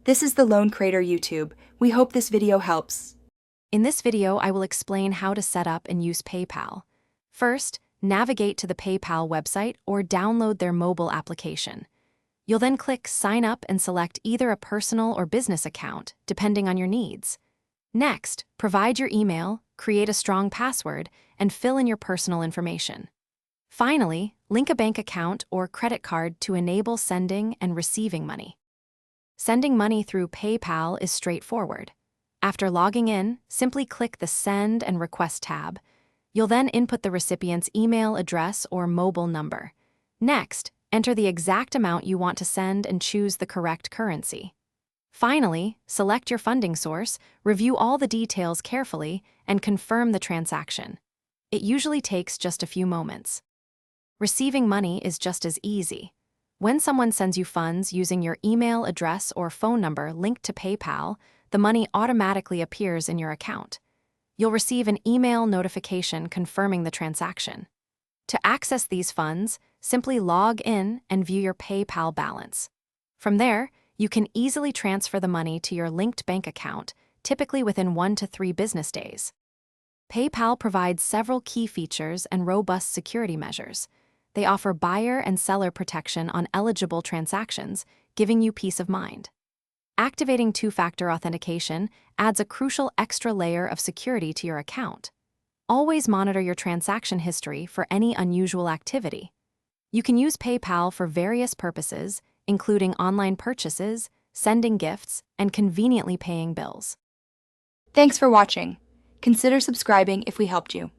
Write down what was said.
This is the Loan Creator YouTube. We hope this video helps. In this video, I will explain how to set up and use PayPal. First, navigate to the PayPal website or download their mobile application. You'll then click Sign Up and select either a personal or business account, depending on your needs. Next, provide your email, create a strong password, and fill in your personal information. Finally, link a bank account or credit card to enable sending and receiving money. Sending money through PayPal is straightforward. After logging in, simply click the Send and Request tab. You'll then input the recipient's email address or mobile number. Next, enter the exact amount you want to send and choose the correct currency. Finally, select your funding source, review all the details carefully, and confirm the transaction. It usually takes just a few moments. Receiving money is just as easy. When someone sends you funds using your email address or phone number linked to PayPal, the money automatically appears in your account. You'll receive an email notification confirming the transaction. To access these funds, simply log in and view your PayPal balance. From there, you can easily transfer the money to your linked bank account, typically within 1 to 3 business days. PayPal provides several key features and robust security measures. They offer buyer and seller protection on eligible transactions, giving you peace of mind. Activating two-factor authentication adds a crucial extra layer of security to your account. Always monitor your transaction history for any unusual activity. You can use PayPal for various purposes, including online purchases, sending gifts, and conveniently paying bills. Thanks for watching. Consider subscribing if we helped you.